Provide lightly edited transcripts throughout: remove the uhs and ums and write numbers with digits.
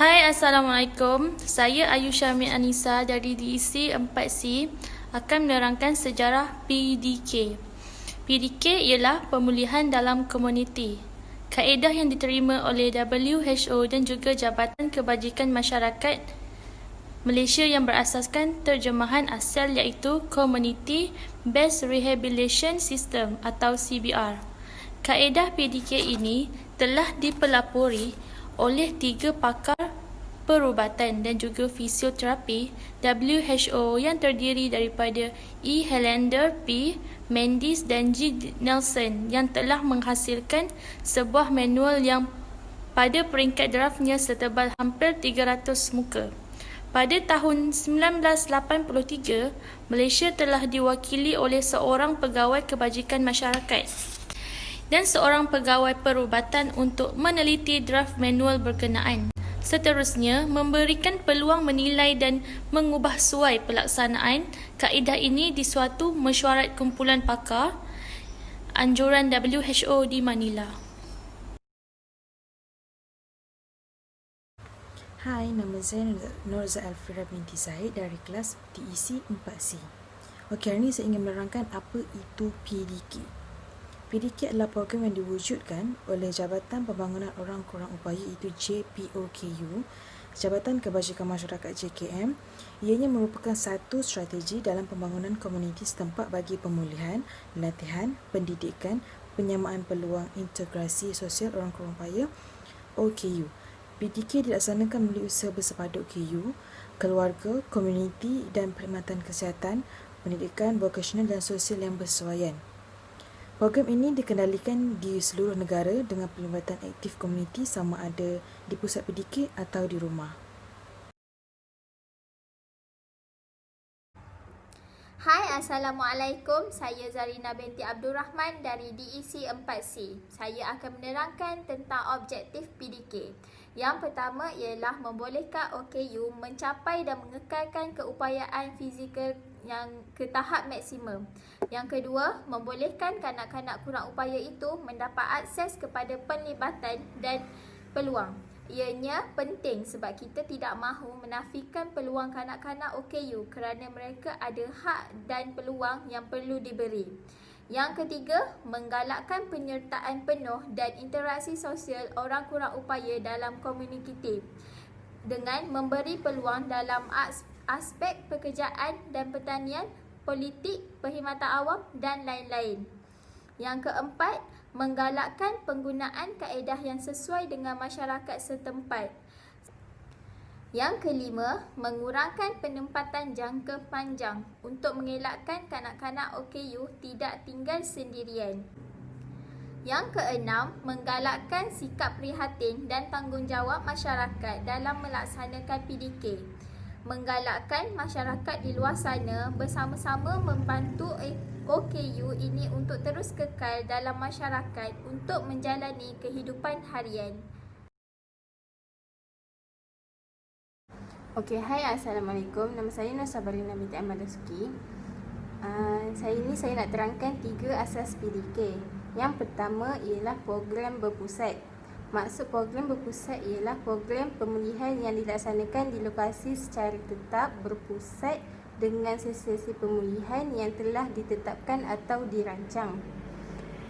Hai, Assalamualaikum. Saya Ayu Syamil Anissa dari DEC 4C akan menerangkan sejarah PDK. PDK ialah pemulihan dalam komuniti. Kaedah yang diterima oleh WHO dan juga Jabatan Kebajikan Masyarakat Malaysia yang berasaskan terjemahan asal iaitu Community Based Rehabilitation System atau CBR. Kaedah PDK ini telah dipelapori oleh 3 pakar perubatan dan juga fisioterapi WHO yang terdiri daripada E. Helander, P. Mendes dan G. Nelson yang telah menghasilkan sebuah manual yang pada peringkat draftnya setebal hampir 300 muka. Pada tahun 1983, Malaysia telah diwakili oleh seorang pegawai kebajikan masyarakat dan seorang pegawai perubatan untuk meneliti draft manual berkenaan. Seterusnya, memberikan peluang menilai dan mengubah suai pelaksanaan kaedah ini di suatu mesyuarat kumpulan pakar anjuran WHO di Manila. Hai, nama saya Nurza Alfira binti Zahid dari kelas DEC 4C. Okey, hari ini saya ingin menerangkan apa itu PDK. PDK adalah program yang diwujudkan oleh Jabatan Pembangunan Orang Kurang Upaya iaitu JPOKU, Jabatan Kebajikan Masyarakat JKM. Ianya merupakan satu strategi dalam pembangunan komuniti setempat bagi pemulihan, latihan, pendidikan, penyamaan peluang integrasi sosial orang kurang upaya OKU. PDK dilaksanakan melalui usaha bersepadu OKU, keluarga, komuniti dan perkhidmatan kesihatan, pendidikan, vokasional dan sosial yang bersesuaian. Program ini dikendalikan di seluruh negara dengan pelibatan aktif komuniti sama ada di pusat PDK atau di rumah. Hai, Assalamualaikum. Saya Zarina binti Abdul Rahman dari DEC 4C. Saya akan menerangkan tentang objektif PDK. Yang pertama ialah membolehkan OKU mencapai dan mengekalkan keupayaan fizikal yang ke tahap maksimum. Yang kedua, membolehkan kanak-kanak kurang upaya itu mendapat akses kepada penlibatan dan peluang. Ianya penting sebab kita tidak mahu menafikan peluang kanak-kanak OKU kerana mereka ada hak dan peluang yang perlu diberi. Yang ketiga, menggalakkan penyertaan penuh dan interaksi sosial orang kurang upaya dalam komuniti dengan memberi peluang dalam aspek pekerjaan dan pertanian, politik, perkhidmatan awam dan lain-lain. Yang keempat, menggalakkan penggunaan kaedah yang sesuai dengan masyarakat setempat. Yang kelima, mengurangkan penempatan jangka panjang untuk mengelakkan kanak-kanak OKU tidak tinggal sendirian. Yang keenam, menggalakkan sikap prihatin dan tanggungjawab masyarakat dalam melaksanakan PDK. Menggalakkan masyarakat di luar sana bersama-sama membantu OKU ini untuk terus kekal dalam masyarakat untuk menjalani kehidupan harian. Okey, hai, Assalamualaikum. Nama saya Nur Sabarina binti Ahmad Dasuki. Saya nak terangkan 3 asas PDK. Yang pertama ialah program berpusat. Maksud program berpusat ialah program pemulihan yang dilaksanakan di lokasi secara tetap berpusat dengan sesi-sesi pemulihan yang telah ditetapkan atau dirancang.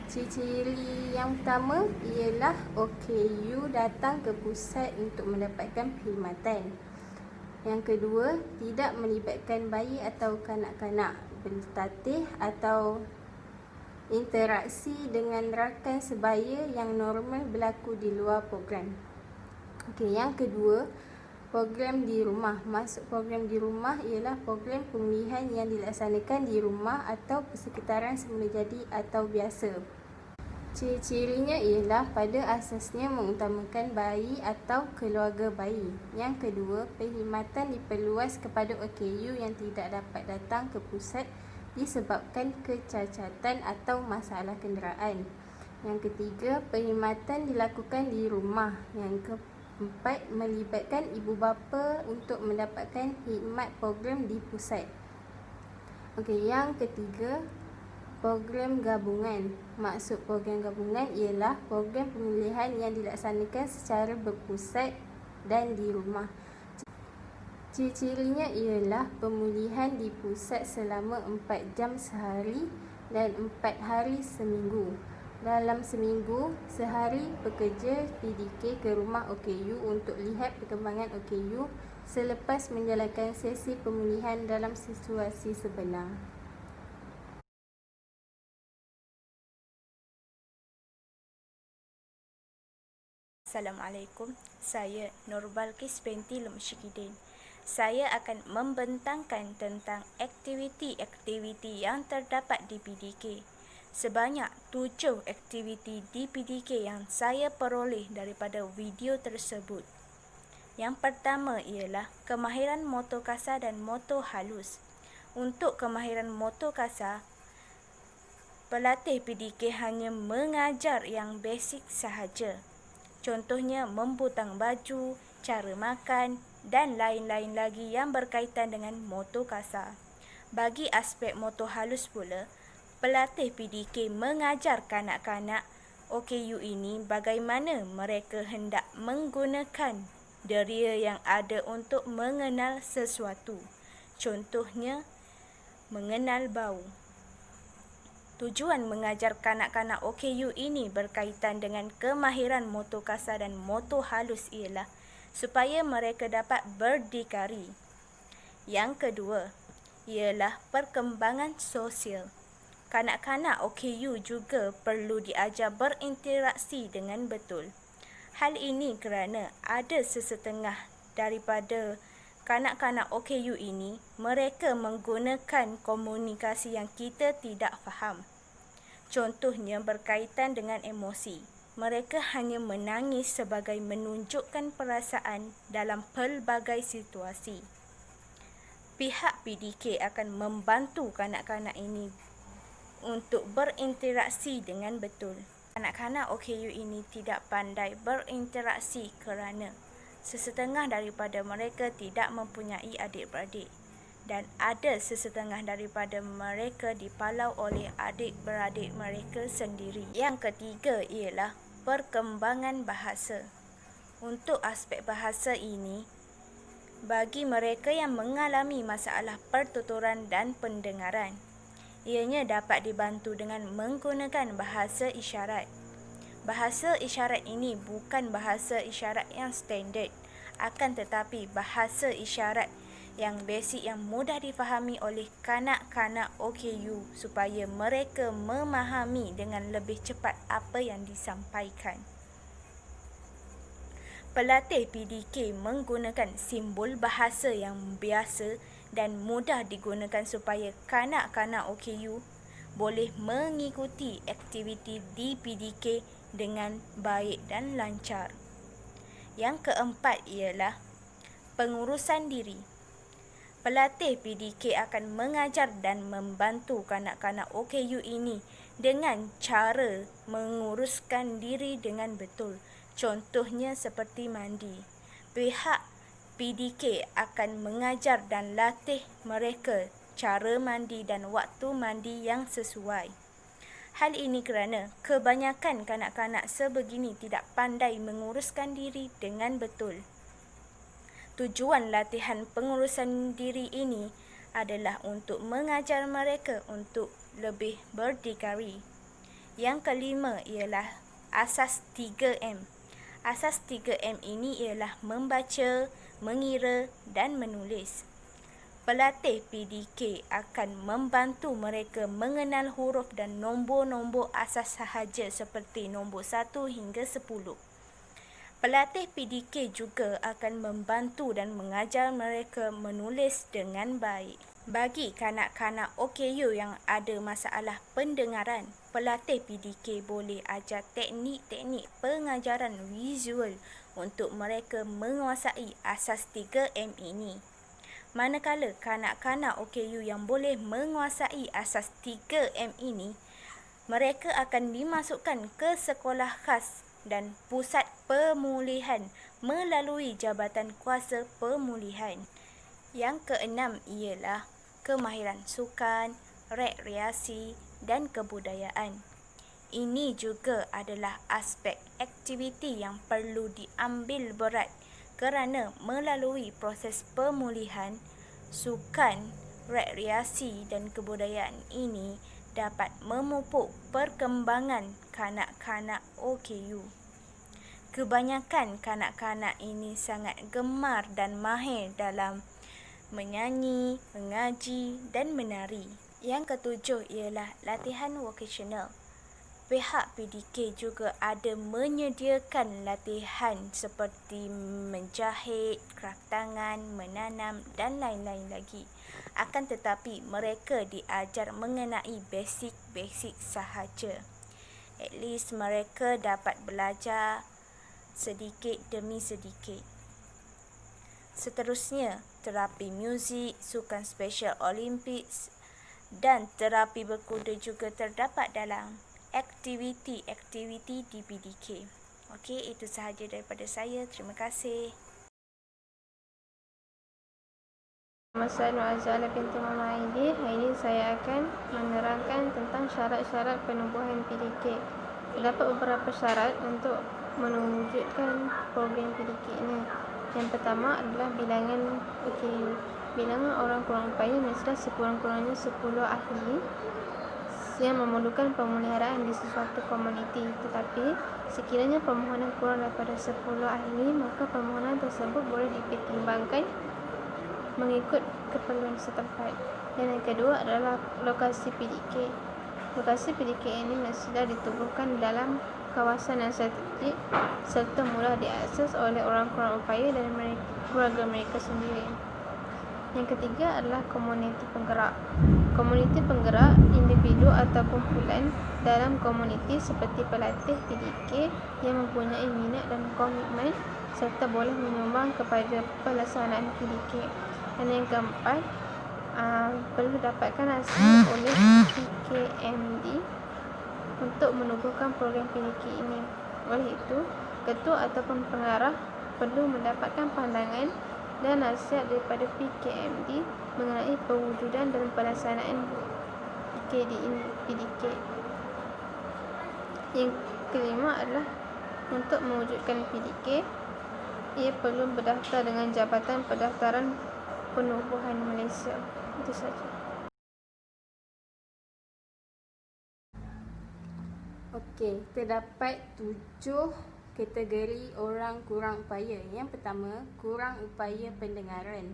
Ciri-ciri yang pertama ialah OKU datang ke pusat untuk mendapatkan perkhidmatan. Yang kedua, tidak melibatkan bayi atau kanak-kanak, bertatih atau interaksi dengan rakan sebaya yang normal berlaku di luar program. Okey, yang kedua, program di rumah. Maksud program di rumah ialah program pemulihan yang dilaksanakan di rumah atau persekitaran semula jadi atau biasa. Ciri-cirinya ialah pada asasnya mengutamakan bayi atau keluarga bayi. Yang kedua, perkhidmatan diperluas kepada OKU yang tidak dapat datang ke pusat disebabkan kecacatan atau masalah kenderaan. Yang ketiga, perkhidmatan dilakukan di rumah. Yang keempat, melibatkan ibu bapa untuk mendapatkan khidmat program di pusat. Okey, yang ketiga, program gabungan. Maksud program gabungan ialah program pemulihan yang dilaksanakan secara berpusat dan di rumah. Ciri-cirinya ialah pemulihan di pusat selama 4 jam sehari dan 4 hari seminggu. Dalam seminggu, sehari pekerja PDK ke rumah OKU untuk lihat perkembangan OKU selepas menjalankan sesi pemulihan dalam situasi sebenar. Assalamualaikum, saya Nur Balqis binti Lumsyikidin. Saya akan membentangkan tentang aktiviti-aktiviti yang terdapat di PDK. Sebanyak 7 aktiviti di PDK yang saya peroleh daripada video tersebut. Yang pertama ialah kemahiran motor kasar dan motor halus. Untuk kemahiran motor kasar, pelatih PDK hanya mengajar yang basic sahaja. Contohnya membutang baju, cara makan dan lain-lain lagi yang berkaitan dengan motor kasar. Bagi aspek motor halus pula, pelatih PDK mengajar kanak-kanak OKU ini bagaimana mereka hendak menggunakan deria yang ada untuk mengenal sesuatu. Contohnya, mengenal bau. Tujuan mengajar kanak-kanak OKU ini berkaitan dengan kemahiran motor kasar dan motor halus ialah supaya mereka dapat berdikari. Yang kedua ialah perkembangan sosial. Kanak-kanak OKU juga perlu diajar berinteraksi dengan betul. Hal ini kerana ada sesetengah daripada kanak-kanak OKU ini, mereka menggunakan komunikasi yang kita tidak faham. Contohnya berkaitan dengan emosi. Mereka hanya menangis sebagai menunjukkan perasaan dalam pelbagai situasi. Pihak PDK akan membantu kanak-kanak ini untuk berinteraksi dengan betul. Kanak-kanak OKU ini tidak pandai berinteraksi kerana sesetengah daripada mereka tidak mempunyai adik-beradik dan ada sesetengah daripada mereka dipalau oleh adik-beradik mereka sendiri. Yang ketiga ialah perkembangan bahasa. Untuk aspek bahasa ini, bagi mereka yang mengalami masalah pertuturan dan pendengaran, ianya dapat dibantu dengan menggunakan bahasa isyarat. Bahasa isyarat ini bukan bahasa isyarat yang standard, akan tetapi bahasa isyarat yang basic yang mudah difahami oleh kanak-kanak OKU supaya mereka memahami dengan lebih cepat apa yang disampaikan. Pelatih PDK menggunakan simbol bahasa yang biasa dan mudah digunakan supaya kanak-kanak OKU boleh mengikuti aktiviti di PDK dengan baik dan lancar. Yang keempat ialah pengurusan diri. Pelatih PDK akan mengajar dan membantu kanak-kanak OKU ini dengan cara menguruskan diri dengan betul. Contohnya seperti mandi. Pihak PDK akan mengajar dan latih mereka cara mandi dan waktu mandi yang sesuai. Hal ini kerana kebanyakan kanak-kanak sebegini tidak pandai menguruskan diri dengan betul. Tujuan latihan pengurusan diri ini adalah untuk mengajar mereka untuk lebih berdikari. Yang kelima ialah asas 3M. Asas 3M ini ialah membaca, mengira dan menulis. Pelatih PDK akan membantu mereka mengenal huruf dan nombor-nombor asas sahaja seperti nombor 1 hingga 10. Pelatih PDK juga akan membantu dan mengajar mereka menulis dengan baik. Bagi kanak-kanak OKU yang ada masalah pendengaran, pelatih PDK boleh ajar teknik-teknik pengajaran visual untuk mereka menguasai asas 3M ini. Manakala kanak-kanak OKU yang boleh menguasai asas 3M ini, mereka akan dimasukkan ke sekolah khas dan pusat pemulihan melalui Jabatan Kuasa Pemulihan. Yang keenam ialah kemahiran sukan, rekreasi dan kebudayaan. Ini juga adalah aspek aktiviti yang perlu diambil berat kerana melalui proses pemulihan, sukan, rekreasi dan kebudayaan ini dapat memupuk perkembangan kanak-kanak OKU. Kebanyakan kanak-kanak ini sangat gemar dan mahir dalam menyanyi, mengaji dan menari. Yang ketujuh ialah latihan vokasional. Pihak PDK juga ada menyediakan latihan seperti menjahit, kraf tangan, menanam dan lain-lain lagi. Akan tetapi mereka diajar mengenai basic sahaja. At least mereka dapat belajar sedikit demi sedikit. Seterusnya, terapi muzik, sukan special Olympics dan terapi berkuda juga terdapat dalam aktiviti-aktiviti di PDK. Okey, itu sahaja daripada saya. Terima kasih. Nama saya Nur Azala binti Mama Aidi. Hari ini saya akan menerangkan tentang syarat-syarat penubuhan PDK. Terdapat beberapa syarat untuk mewujudkan program PDK ini. Yang pertama adalah bilangan OKU. Bilangan orang kurang upaya mestilah sekurang-kurangnya 10 ahli yang memerlukan pemeliharaan di sesuatu komuniti. Tetapi sekiranya permohonan kurang daripada 10 ahli, maka permohonan tersebut boleh dipertimbangkan mengikut keperluan setempat. Dan yang kedua adalah lokasi PDK. Lokasi PDK ini mestilah ditubuhkan dalam kawasan yang strategik serta mudah diakses oleh orang kurang upaya dan keluarga mereka sendiri. Yang ketiga adalah komuniti penggerak. Komuniti penggerak, individu atau kumpulan dalam komuniti seperti pelatih PDK yang mempunyai minat dan komitmen serta boleh menyumbang kepada pelaksanaan PDK. Dan yang keempat, perlu dapatkan hasil oleh PKMD untuk menubuhkan program PDK ini. Oleh itu, ketua ataupun pengarah perlu mendapatkan pandangan dan nasihat daripada PKMD mengenai pewujudan dan pelaksanaan PDK. Yang kelima adalah untuk mewujudkan PDK, ia perlu berdaftar dengan Jabatan Pendaftaran Penubuhan Malaysia. Itu saja. Okey, terdapat 7 kategori orang kurang upaya. Yang pertama, kurang upaya pendengaran.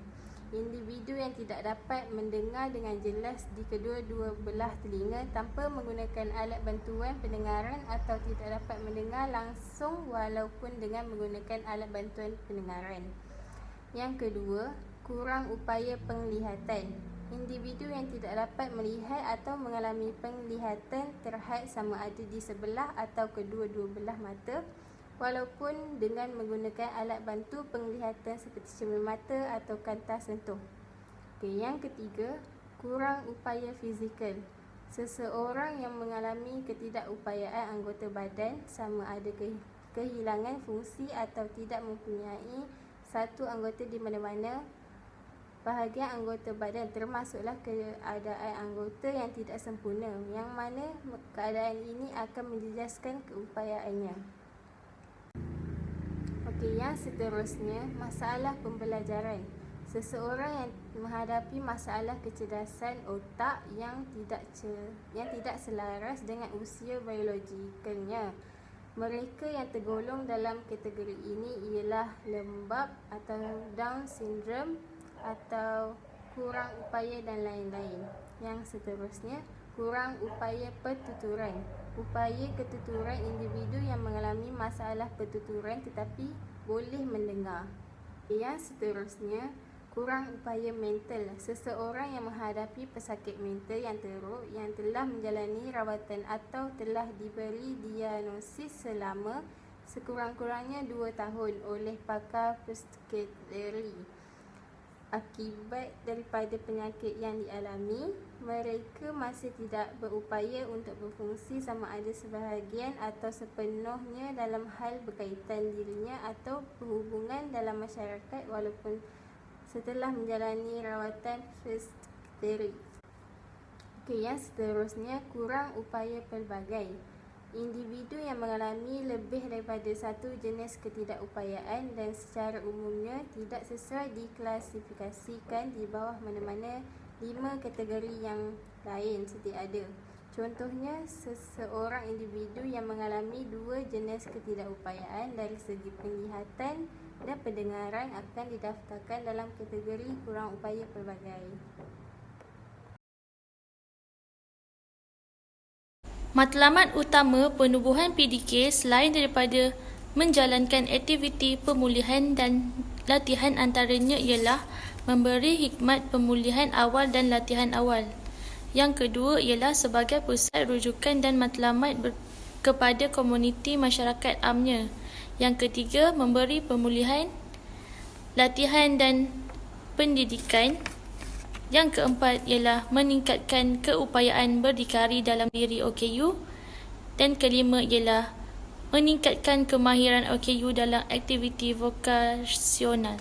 Individu yang tidak dapat mendengar dengan jelas di kedua-dua belah telinga tanpa menggunakan alat bantuan pendengaran atau tidak dapat mendengar langsung walaupun dengan menggunakan alat bantuan pendengaran. Yang kedua, kurang upaya penglihatan. Individu yang tidak dapat melihat atau mengalami penglihatan terhad sama ada di sebelah atau kedua-dua belah mata walaupun dengan menggunakan alat bantu penglihatan seperti cermin mata atau kantar sentuh. Okay, yang ketiga, kurang upaya fizikal. Seseorang yang mengalami ketidakupayaan anggota badan sama ada kehilangan fungsi atau tidak mempunyai satu anggota di mana-mana bahagian anggota badan, termasuklah keadaan anggota yang tidak sempurna, yang mana keadaan ini akan menjejaskan keupayaannya. Okey, yang seterusnya, masalah pembelajaran. Seseorang yang menghadapi masalah kecerdasan otak yang tidak selaras dengan usia biologikalnya. Mereka yang tergolong dalam kategori ini ialah lembab atau Down syndrome atau kurang upaya dan lain-lain. Yang seterusnya, kurang upaya pertuturan. Upaya ketuturan individu yang mengalami masalah pertuturan tetapi boleh mendengar. Yang seterusnya, kurang upaya mental. Seseorang yang menghadapi pesakit mental yang teruk yang telah menjalani rawatan atau telah diberi diagnosis selama sekurang-kurangnya 2 tahun oleh pakar psikiatri. Akibat daripada penyakit yang dialami, mereka masih tidak berupaya untuk berfungsi sama ada sebahagian atau sepenuhnya dalam hal berkaitan dirinya atau berhubungan dalam masyarakat walaupun setelah menjalani rawatan psikiatri. Okey, yang seterusnya, kurang upaya pelbagai. individu yang mengalami lebih daripada satu jenis ketidakupayaan dan secara umumnya tidak sesuai diklasifikasikan di bawah mana-mana 5 kategori yang lain sedia ada. Contohnya, seseorang individu yang mengalami 2 jenis ketidakupayaan dari segi penglihatan dan pendengaran akan didaftarkan dalam kategori kurang upaya pelbagai. Matlamat utama penubuhan PDK selain daripada menjalankan aktiviti pemulihan dan latihan antaranya ialah memberi khidmat pemulihan awal dan latihan awal. Yang kedua ialah sebagai pusat rujukan dan matlamat kepada komuniti masyarakat amnya. Yang ketiga, memberi pemulihan, latihan dan pendidikan. Yang keempat ialah meningkatkan keupayaan berdikari dalam diri OKU. Dan kelima ialah meningkatkan kemahiran OKU dalam aktiviti vokasional.